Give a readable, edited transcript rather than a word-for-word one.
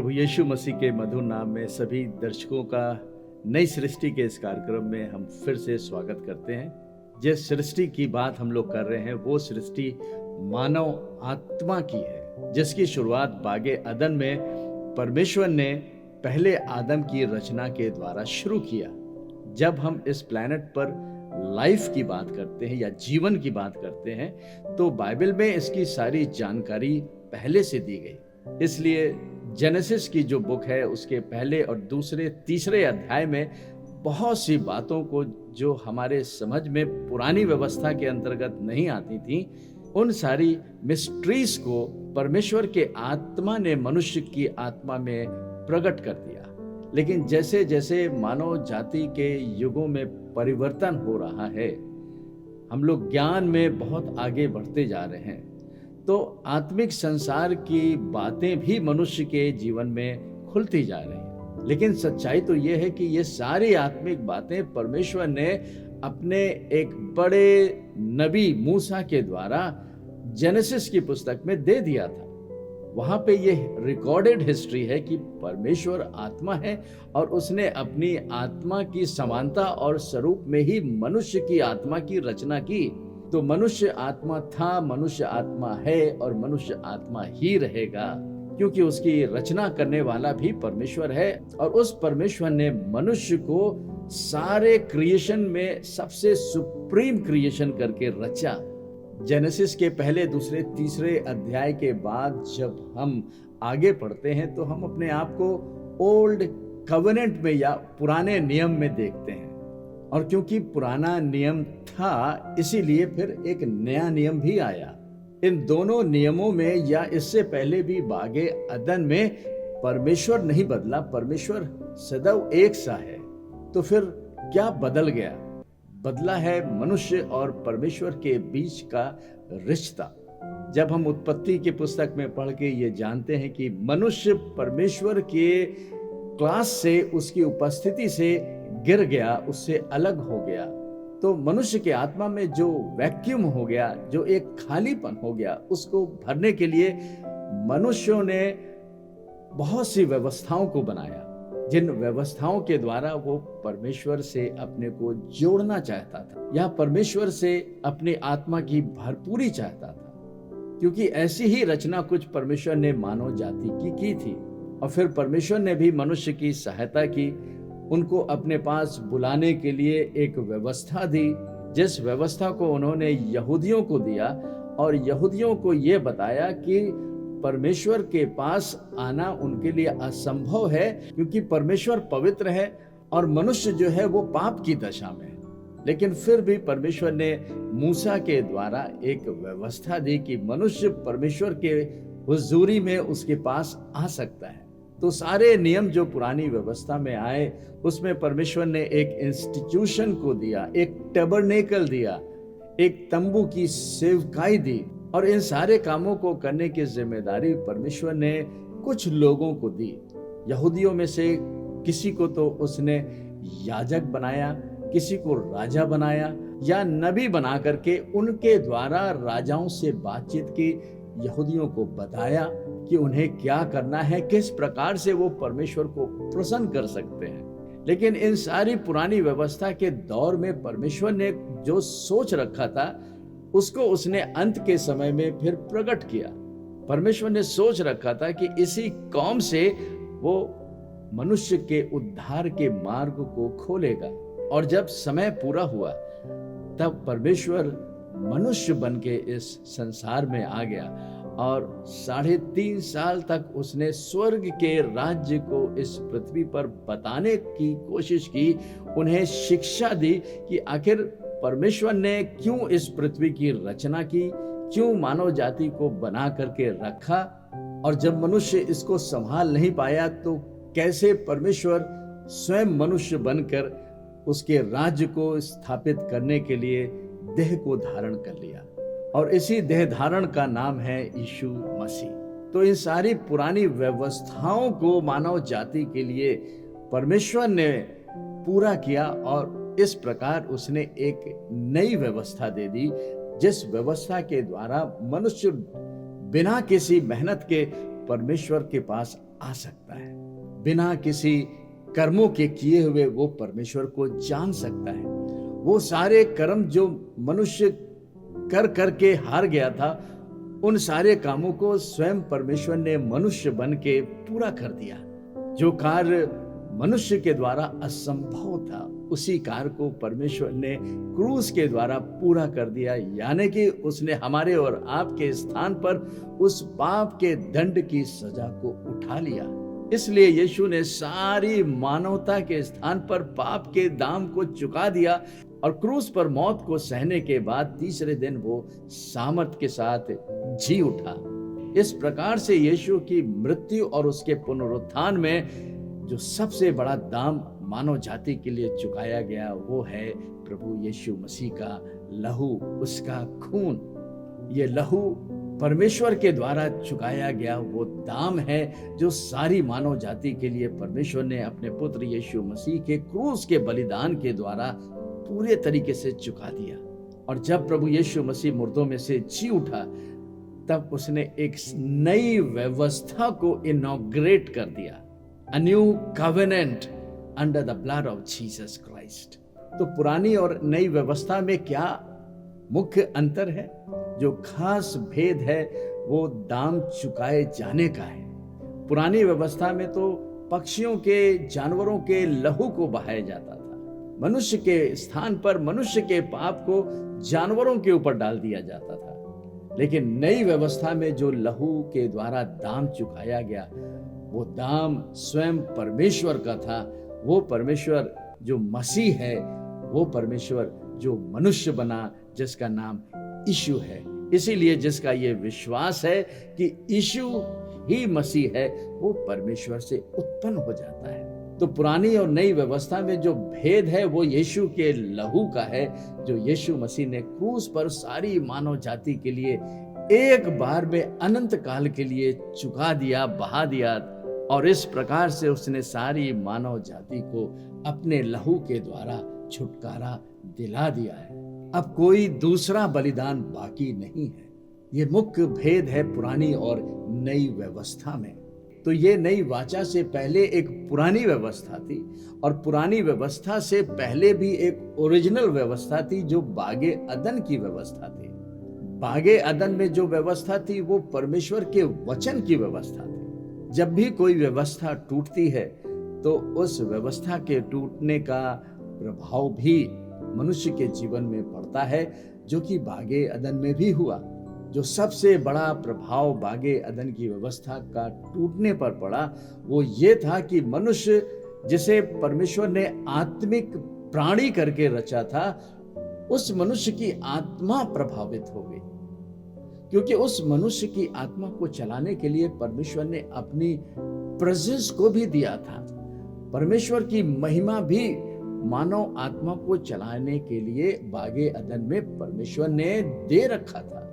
प्रभु यीशु मसीह के मधुर नाम में सभी दर्शकों का नई सृष्टि के इस कार्यक्रम में हम फिर से स्वागत करते हैं। जिस सृष्टि की बात हम लोग कर रहे हैं वो सृष्टि मानव आत्मा की है, जिसकी शुरुआत बागे अदन में परमेश्वर ने पहले आदम की रचना के द्वारा शुरू किया। जब हम इस प्लैनेट पर लाइफ की बात करते हैं या जीवन की बात करते हैं तो बाइबल में इसकी सारी जानकारी पहले से दी गई। इसलिए जेनेसिस की जो बुक है उसके पहले और दूसरे तीसरे अध्याय में बहुत सी बातों को जो हमारे समझ में पुरानी व्यवस्था के अंतर्गत नहीं आती थी, उन सारी मिस्ट्रीज को परमेश्वर के आत्मा ने मनुष्य की आत्मा में प्रकट कर दिया। लेकिन जैसे जैसे मानव जाति के युगों में परिवर्तन हो रहा है, हम लोग ज्ञान में बहुत आगे बढ़ते जा रहे हैं, तो आत्मिक संसार की बातें भी मनुष्य के जीवन में खुलती जा रही हैं। लेकिन सच्चाई तो यह है कि ये सारी आत्मिक बातें परमेश्वर ने अपने एक बड़े नबी मूसा के द्वारा जेनेसिस की पुस्तक में दे दिया था। वहां पे ये रिकॉर्डेड हिस्ट्री है कि परमेश्वर आत्मा है और उसने अपनी आत्मा की समानता और स्वरूप में ही मनुष्य की आत्मा की रचना की। तो मनुष्य आत्मा था, मनुष्य आत्मा है और मनुष्य आत्मा ही रहेगा, क्योंकि उसकी रचना करने वाला भी परमेश्वर है। और उस परमेश्वर ने मनुष्य को सारे क्रिएशन में सबसे सुप्रीम क्रिएशन करके रचा। जेनेसिस के पहले, दूसरे, तीसरे अध्याय के बाद जब हम आगे पढ़ते हैं तो हम अपने आप को ओल्ड कवेनेंट में या पुराने नियम में देखते हैं। और क्योंकि पुराना नियम था, इसीलिए फिर एक नया नियम भी आया। इन दोनों नियमों में या इससे पहले भी बागे अदन में परमेश्वर नहीं बदला, परमेश्वर सदैव एक सा है। तो फिर क्या बदल गया? बदला है मनुष्य और परमेश्वर के बीच का रिश्ता। जब हम उत्पत्ति की पुस्तक में पढ़ के ये जानते हैं कि मनुष्य परमेश्वर के क्लास से, उसकी उपस्थिति से गिर गया, उससे अलग हो गया, तो मनुष्य के आत्मा में जो वैक्यूम हो गया, जो एक खालीपन हो गया, उसको भरने के लिए मनुष्यों ने बहुत सी व्यवस्थाओं को बनाया, जिन व्यवस्थाओं के द्वारा वो परमेश्वर से अपने को जोड़ना चाहता था या परमेश्वर से अपनी आत्मा की भरपूरी चाहता था। क्योंकि ऐसी ही रचना कुछ परमेश्वर ने मानव जाति की थी। और फिर परमेश्वर ने भी मनुष्य की सहायता की, उनको अपने पास बुलाने के लिए एक व्यवस्था दी, जिस व्यवस्था को उन्होंने यहूदियों को दिया और यहूदियों को ये बताया कि परमेश्वर के पास आना उनके लिए असंभव है, क्योंकि परमेश्वर पवित्र है और मनुष्य जो है वो पाप की दशा में है। लेकिन फिर भी परमेश्वर ने मूसा के द्वारा एक व्यवस्था दी कि मनुष्य परमेश्वर के हुजूरी में उसके पास आ सकता है। तो सारे नियम जो पुरानी व्यवस्था में आए, उसमें परमेश्वर ने एक इंस्टीट्यूशन को दिया, एक टैबरनेकल दिया, एक तंबू की सेवकाई दी। और इन सारे कामों को करने की जिम्मेदारी परमेश्वर ने कुछ लोगों को दी। यहूदियों में से किसी को तो उसने याजक बनाया, किसी को राजा बनाया या नबी बना करके उनके द्वारा राजाओं से बातचीत की, यहूदियों को बताया कि उन्हें क्या करना है, किस प्रकार से वो परमेश्वर को प्रसन्न कर सकते हैं। लेकिन इन सारी पुरानी व्यवस्था के दौर में परमेश्वर ने जो सोच रखा था उसको उसने अंत के समय में फिर प्रकट किया। परमेश्वर ने सोच रखा था कि इसी कौम से वो मनुष्य के उद्धार के मार्ग को खोलेगा। और जब समय पूरा हुआ तब परमेश्वर मनुष्य बन के इस संसार में आ गया और 3.5 साल तक उसने स्वर्ग के राज्य को इस पृथ्वी पर बताने की कोशिश की, उन्हें शिक्षा दी कि आखिर परमेश्वर ने क्यों इस पृथ्वी की रचना की, क्यों मानव जाति को बना करके रखा, और जब मनुष्य इसको संभाल नहीं पाया तो कैसे परमेश्वर स्वयं मनुष्य बनकर उसके राज्य को स्थापित करने के लिए देह को धारण कर लिया। और इसी देह धारण का नाम है यीशु मसीह। तो इन सारी पुरानी व्यवस्थाओं को मानव जाति के लिए परमेश्वर ने पूरा किया और इस प्रकार उसने एक नई व्यवस्था दे दी, जिस व्यवस्था के द्वारा मनुष्य बिना किसी मेहनत के परमेश्वर के पास आ सकता है। बिना किसी कर्मों के किए हुए वो परमेश्वर को जान सकता है। वो सारे कर्म जो मनुष्य कर करके हार गया था, उन सारे कामों को स्वयं परमेश्वर ने मनुष्य बन के पूरा कर दिया। जो कार्य मनुष्य के द्वारा असंभव था, उसी कार्य को परमेश्वर ने क्रूस के द्वारा पूरा कर दिया। यानी कि उसने हमारे और आपके स्थान पर उस पाप के दंड की सजा को उठा लिया। इसलिए यीशु ने सारी मानवता के स्थान पर पाप के दाम को चुका दिया और क्रूस पर मौत को सहने के बाद तीसरे दिन वो सामर्थ के साथ जी उठा। इस प्रकार से यीशु की मृत्यु और उसके पुनरुत्थान में जो सबसे बड़ा दाम मानव जाति के लिए चुकाया गया, वो है प्रभु यीशु मसीह का लहू, उसका खून। ये लहू परमेश्वर के द्वारा चुकाया गया वो दाम है जो सारी मानव जाति के लिए परमेश्वर ने अपने पुत्र यीशु मसीह के क्रूस के बलिदान के द्वारा पूरे तरीके से चुका दिया। और जब प्रभु यीशु मसीह मुर्दों में से जी उठा, तब उसने एक नई व्यवस्था को इनॉग्रेट कर दिया, A new covenant under the blood of Jesus Christ। तो पुरानी और नई व्यवस्था में क्या मुख्य अंतर है? जो खास भेद है वो दाम चुकाए जाने का है। पुरानी व्यवस्था में तो पक्षियों के, जानवरों के लहू को बहाया जाता था। मनुष्य के स्थान पर मनुष्य के पाप को जानवरों के ऊपर डाल दिया जाता था। लेकिन नई व्यवस्था में जो लहू के द्वारा दाम चुकाया गया, वो दाम स्वयं परमेश्वर का था। वो परमेश्वर जो मसीह है, वो परमेश्वर जो मनुष्य बना, जिसका नाम यीशु है। इसीलिए जिसका ये विश्वास है कि यीशु ही मसीह है, वो परमेश्वर से उत्पन्न हो जाता है। तो पुरानी और नई व्यवस्था में जो भेद है वो यीशु के लहू का है, जो यीशु मसीह ने क्रूस पर सारी मानव जाति के लिए एक बार में अनंत काल के लिए चुका दिया, बहा दिया। और इस प्रकार से उसने सारी मानव जाति को अपने लहू के द्वारा छुटकारा दिला दिया है। अब कोई दूसरा बलिदान बाकी नहीं है। ये मुख्य भेद है पुरानी और नई व्यवस्था में। तो ये नई वाचा से पहले एक पुरानी व्यवस्था थी, और पुरानी व्यवस्था से पहले भी एक ओरिजिनल व्यवस्था थी जो बागे अदन की व्यवस्था थी। बागे अदन में जो व्यवस्था थी वो परमेश्वर के वचन की व्यवस्था थी। जब भी कोई व्यवस्था टूटती है तो उस व्यवस्था के टूटने का प्रभाव भी मनुष्य के जीवन में पड़ता है, जो कि बागे अदन में भी हुआ। जो सबसे बड़ा प्रभाव बागे अदन की व्यवस्था का टूटने पर पड़ा, वो ये था कि मनुष्य, जिसे परमेश्वर ने आत्मिक प्राणी करके रचा था, उस मनुष्य की आत्मा प्रभावित हो गई। क्योंकि उस मनुष्य की आत्मा को चलाने के लिए परमेश्वर ने अपनी प्रेजेंस को भी दिया था। परमेश्वर की महिमा भी मानव आत्मा को चलाने के लिए बागे अदन में परमेश्वर ने दे रखा था।